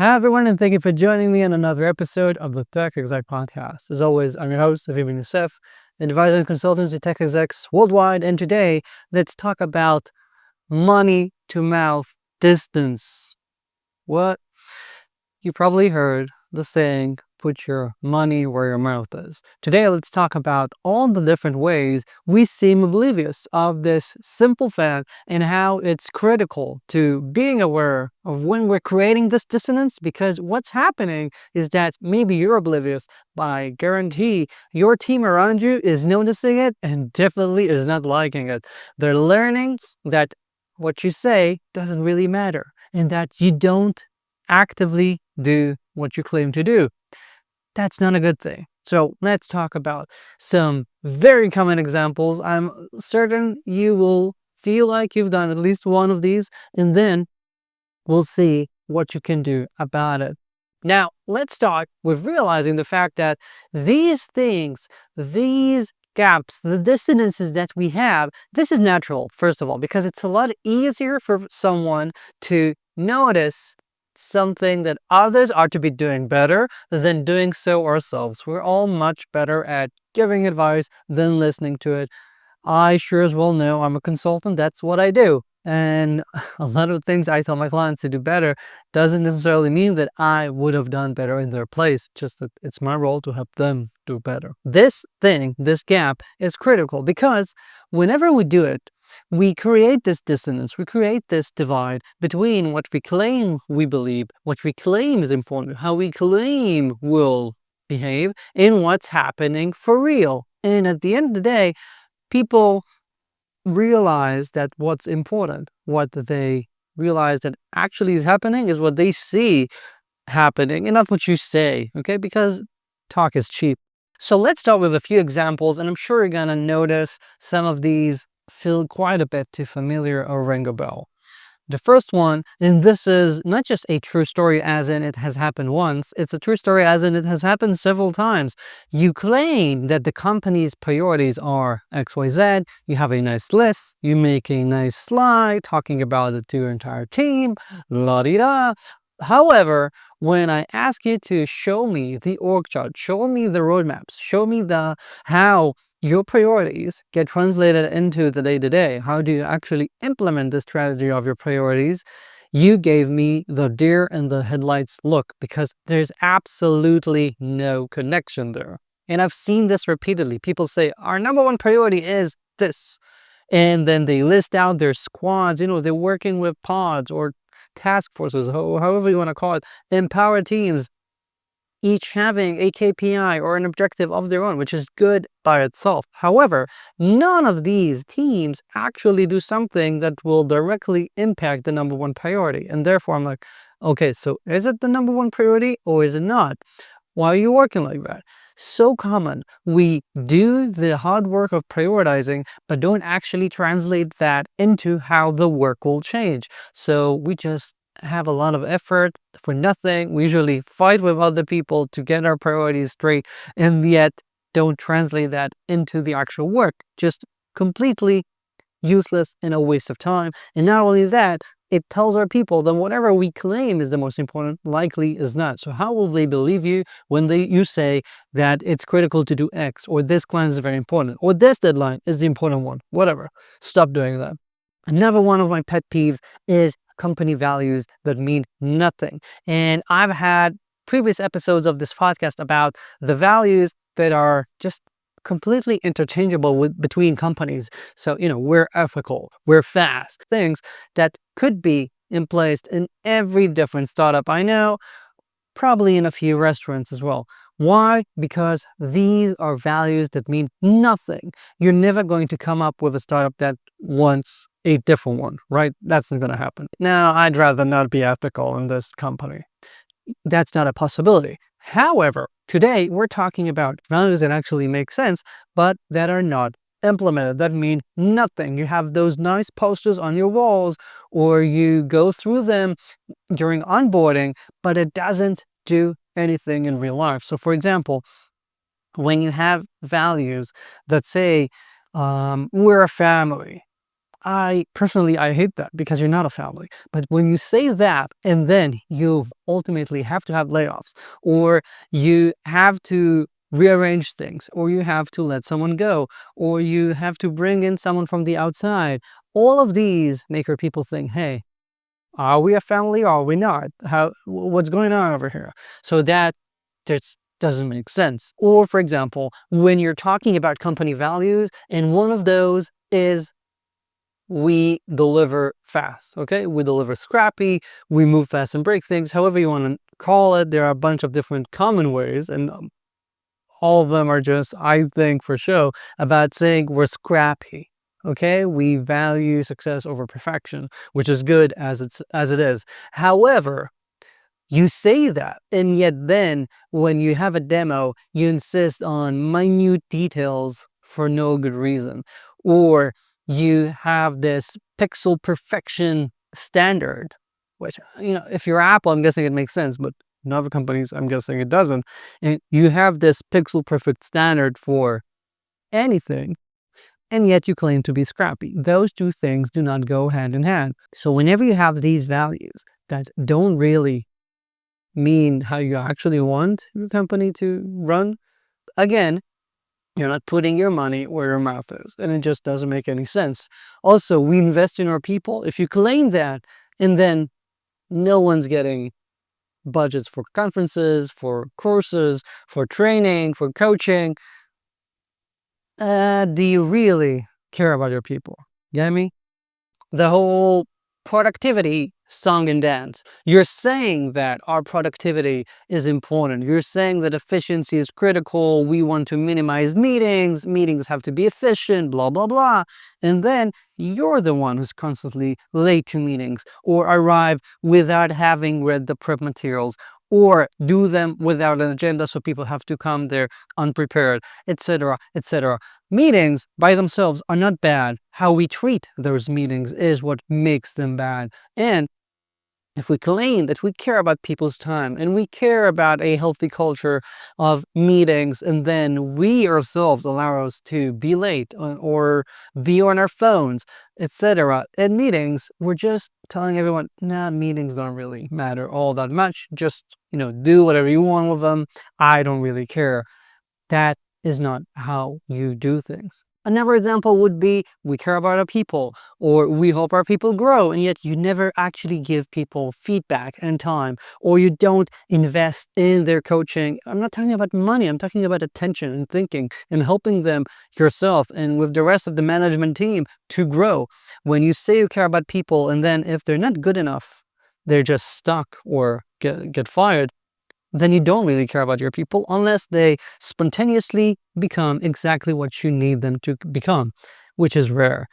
Hi, everyone, and thank you for joining me on another episode of the Tech Exec Podcast. As always, I'm your host, Ben-Yosef, advisor and consultant to tech execs worldwide. And today, let's talk about money to mouth distance. What? You probably heard the saying, put your money where your mouth is. Today, let's talk about all the different ways we seem oblivious of this simple fact and how it's critical to being aware of when we're creating this dissonance, because what's happening is that maybe you're oblivious, but I guarantee your team around you is noticing it and definitely is not liking it. They're learning that what you say doesn't really matter and that you don't actively do what you claim to do. That's not a good thing. So let's talk about some very common examples. I'm certain you will feel like you've done at least one of these, and then we'll see what you can do about it. Now, let's start with realizing the fact that these things, these gaps, the dissonances that we have, this is natural, first of all, because it's a lot easier for someone to notice something that others are to be doing better than doing so ourselves. We're all much better at giving advice than listening to it. I sure as well know I'm a consultant. That's what I do. And a lot of things I tell my clients to do better doesn't necessarily mean that I would have done better in their place, just that it's my role to help them do better. This thing, this gap, is critical because whenever we do it, we create this dissonance, we create this divide between what we claim we believe, what we claim is important, how we claim will behave, and what's happening for real. And at the end of the day, people realize that what's important, what they realize that actually is happening is what they see happening and not what you say, okay? Because talk is cheap. So let's start with a few examples, and I'm sure you're gonna notice some of these feel quite a bit too familiar or ring a bell. The first one, and this is not just a true story as in it has happened once, it's a true story as in it has happened several times. You claim that the company's priorities are XYZ, you have a nice list, you make a nice slide talking about it to your entire team, la-di-da. However, when I ask you to show me the org chart, show me the roadmaps, show me the how your priorities get translated into the day-to-day, how do you actually implement the strategy of your priorities, you gave me the deer in the headlights look, because there's absolutely no connection there. And I've seen this repeatedly. People say, our number one priority is this. And then they list out their squads, they're working with pods or task forces, however you want to call it, empower teams, each having a KPI or an objective of their own, which is good by itself. However, none of these teams actually do something that will directly impact the number one priority. And therefore, I'm like, okay, so is it the number one priority or is it not? Why are you working like that? So common. We do the hard work of prioritizing, but don't actually translate that into how the work will change. So we just have a lot of effort for nothing. We usually fight with other people to get our priorities straight, and yet don't translate that into the actual work. Just completely useless and a waste of time. And not only that, it tells our people that whatever we claim is the most important likely is not. So how will they believe you when you say that it's critical to do X, or this client is very important, or this deadline is the important one? Whatever. Stop doing that. Another one of my pet peeves is company values that mean nothing. And I've had previous episodes of this podcast about the values that are just completely interchangeable between companies. So, we're ethical, we're fast, things that could be in place in every different startup I know, probably in a few restaurants as well. Why? Because these are values that mean nothing. You're never going to come up with a startup that wants a different one, right? That's not going to happen. Now, I'd rather not be ethical in this company. That's not a possibility. However, today we're talking about values that actually make sense, but that are not implemented, that mean nothing. You have those nice posters on your walls, or you go through them during onboarding, but it doesn't do anything in real life. So for example, when you have values that say, we're a family, I personally, I hate that because you're not a family. But when you say that and then you ultimately have to have layoffs, or you have to rearrange things, or you have to let someone go, or you have to bring in someone from the outside, all of these make your people think, hey, are we a family or are we not? What's going on over here? So that just doesn't make sense. Or for example, when you're talking about company values, and one of those is we deliver fast, okay? We deliver scrappy, we move fast and break things, however you want to call it. There are a bunch of different common ways, and all of them are just, I think, for show about saying we're scrappy. Okay, we value success over perfection, which is good as it is. However, you say that, and yet then when you have a demo, you insist on minute details for no good reason. Or you have this pixel perfection standard, which, if you're Apple, I'm guessing it makes sense, but in other companies, I'm guessing it doesn't. And you have this pixel perfect standard for anything, and yet you claim to be scrappy. Those two things do not go hand in hand. So whenever you have these values that don't really mean how you actually want your company to run, again, you're not putting your money where your mouth is, and it just doesn't make any sense. Also, we invest in our people. If you claim that, and then no one's getting budgets for conferences, for courses, for training, for coaching, do you really care about your people? You get me? The whole productivity song and dance. You're saying that our productivity is important. You're saying that efficiency is critical. We want to minimize meetings. Meetings have to be efficient, blah, blah, blah. And then you're the one who's constantly late to meetings, or arrive without having read the prep materials, or do them without an agenda, so people have to come there unprepared, etc., etc. Meetings by themselves are not bad. How we treat those meetings is what makes them bad. And if we claim that we care about people's time and we care about a healthy culture of meetings, and then we ourselves allow us to be late or be on our phones, etc. at meetings, we're just telling everyone, nah, meetings don't really matter all that much. Just, do whatever you want with them. I don't really care. That is not how you do things. Another example would be, we care about our people, or we hope our people grow, and yet you never actually give people feedback and time, or you don't invest in their coaching. I'm not talking about money, I'm talking about attention and thinking and helping them yourself and with the rest of the management team to grow. When you say you care about people, and then if they're not good enough, they're just stuck or get fired, then you don't really care about your people unless they spontaneously become exactly what you need them to become, which is rare.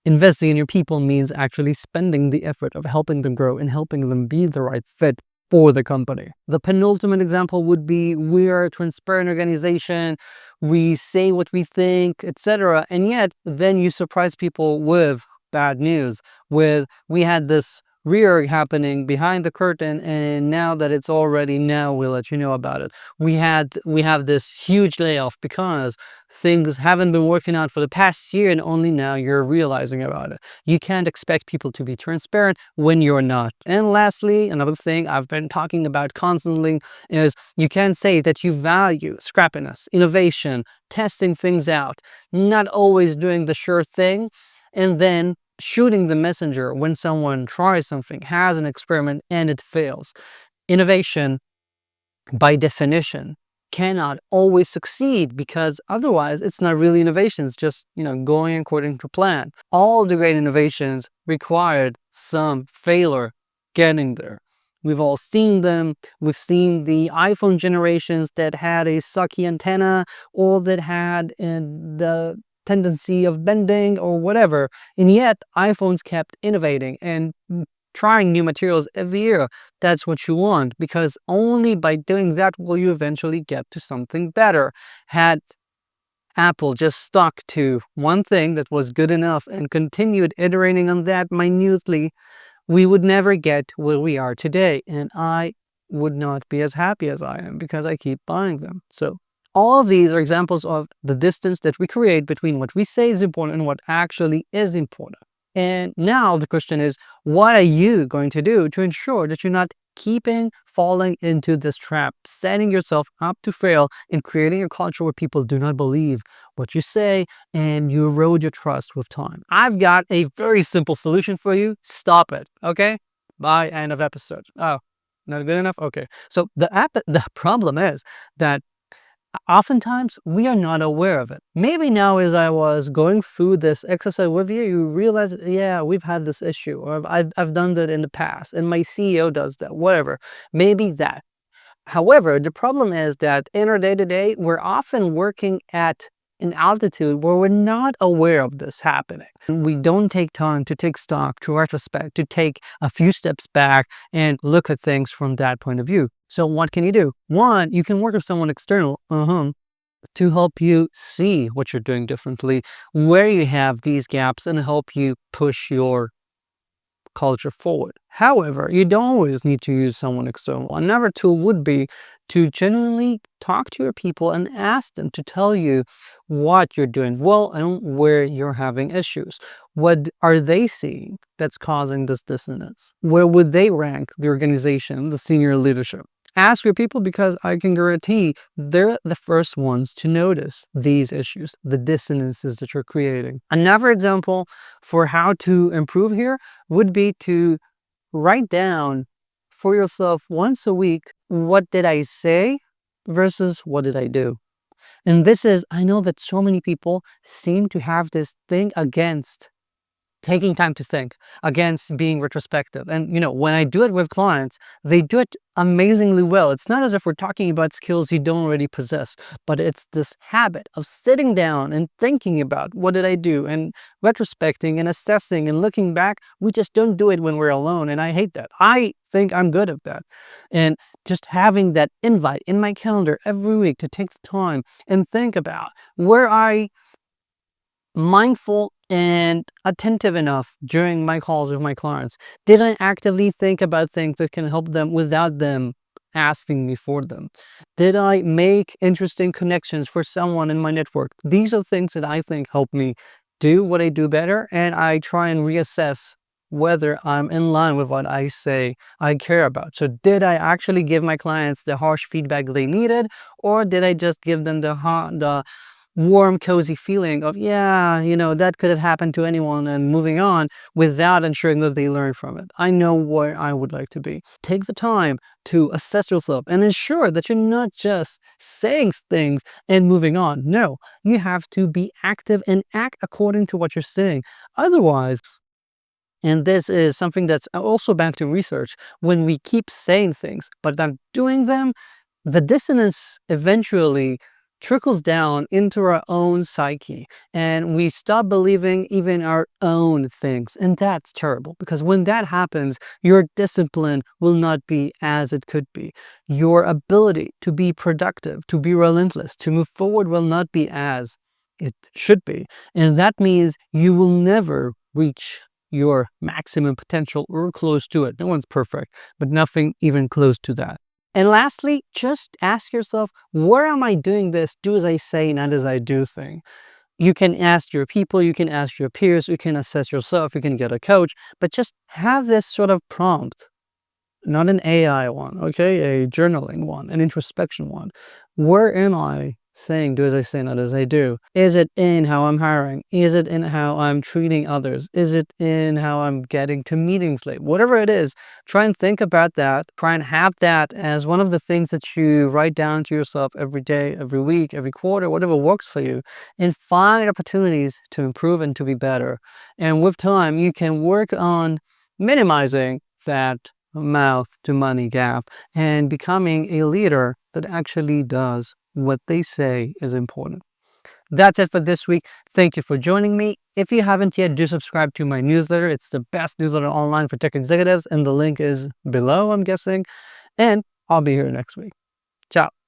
Investing in your people means actually spending the effort of helping them grow and helping them be the right fit for the company. The penultimate example would be, we are a transparent organization, we say what we think, etc. And yet then you surprise people with bad news, with, we had this reorg happening behind the curtain, and now that it's already, now we'll let you know about it. We have this huge layoff because things haven't been working out for the past year, and only now you're realizing about it. You can't expect people to be transparent when you're not. And lastly, another thing I've been talking about constantly is, you can't say that you value scrappiness, innovation, testing things out, not always doing the sure thing, and then shooting the messenger when someone tries something, has an experiment, and it fails. Innovation, by definition, cannot always succeed, because otherwise it's not really innovation. It's just, going according to plan. All the great innovations required some failure getting there. We've all seen them. We've seen the iPhone generations that had a sucky antenna, or that had the tendency of bending or whatever, and yet iPhones kept innovating and trying new materials every year. That's what you want, because only by doing that will you eventually get to something better. Had Apple just stuck to one thing that was good enough and continued iterating on that minutely, we would never get where we are today, and I would not be as happy as I am because I keep buying them. So all of these are examples of the distance that we create between what we say is important and what actually is important. And now the question is, what are you going to do to ensure that you're not keeping falling into this trap, setting yourself up to fail and creating a culture where people do not believe what you say and you erode your trust with time? I've got a very simple solution for you. Stop it. Okay? Bye. End of episode. Oh, not good enough? Okay. So the problem is that oftentimes we are not aware of it. Maybe now, as I was going through this exercise with you, you realize, yeah, we've had this issue, or I've done that in the past, and my CEO does that, whatever. Maybe that. However, the problem is that in our day-to-day, we're often working at an altitude where we're not aware of this happening. We don't take time to take stock, to retrospect, to take a few steps back and look at things from that point of view. So what can you do? One, you can work with someone external to help you see what you're doing differently, where you have these gaps, and help you push your culture forward. However, you don't always need to use someone external. Another tool would be to genuinely talk to your people and ask them to tell you what you're doing well and where you're having issues. What are they seeing that's causing this dissonance? Where would they rank the organization, the senior leadership? Ask your people, because I can guarantee they're the first ones to notice these issues, the dissonances that you're creating. Another example for how to improve here would be to write down for yourself once a week, what did I say versus what did I do? And this is, I know that so many people seem to have this thing against taking time to think, against being retrospective. And when I do it with clients, they do it amazingly well. It's not as if we're talking about skills you don't already possess, but it's this habit of sitting down and thinking about what did I do, and retrospecting and assessing and looking back. We just don't do it when we're alone, and I hate that. I think I'm good at that. And just having that invite in my calendar every week to take the time and think about, where I mindful and attentive enough during my calls with my clients? Did I actively think about things that can help them without them asking me for them? Did I make interesting connections for someone in my network? These are things that I think help me do what I do better, and I try and reassess whether I'm in line with what I say I care about. So did I actually give my clients the harsh feedback they needed, or did I just give them the warm, cozy feeling of, yeah, that could have happened to anyone, and moving on without ensuring that they learn from it? I know where I would like to be. Take the time to assess yourself and ensure that you're not just saying things and moving on. No, you have to be active and act according to what you're saying. Otherwise, and this is something that's also back to research, when we keep saying things but not doing them, the dissonance eventually trickles down into our own psyche, and we stop believing even our own things. And that's terrible, because when that happens, your discipline will not be as it could be. Your ability to be productive, to be relentless, to move forward will not be as it should be. And that means you will never reach your maximum potential or close to it. No one's perfect, but nothing even close to that. And lastly, just ask yourself, where am I doing this do as I say, not as I do thing? You can ask your people, you can ask your peers, you can assess yourself, you can get a coach, but just have this sort of prompt. Not an AI one, okay? A journaling one, an introspection one. Where am I saying do as I say, not as I do? Is it in how I'm hiring? Is it in how I'm treating others? Is it in how I'm getting to meetings late? Whatever it is, try and think about that. Try and have that as one of the things that you write down to yourself every day, every week, every quarter, whatever works for you, and find opportunities to improve and to be better. And with time, you can work on minimizing that mouth to money gap and becoming a leader that actually does what they say is important. That's it for this week. Thank you for joining me. If you haven't yet, do subscribe to my newsletter. It's the best newsletter online for tech executives, and the link is below, I'm guessing. And I'll be here next week. Ciao.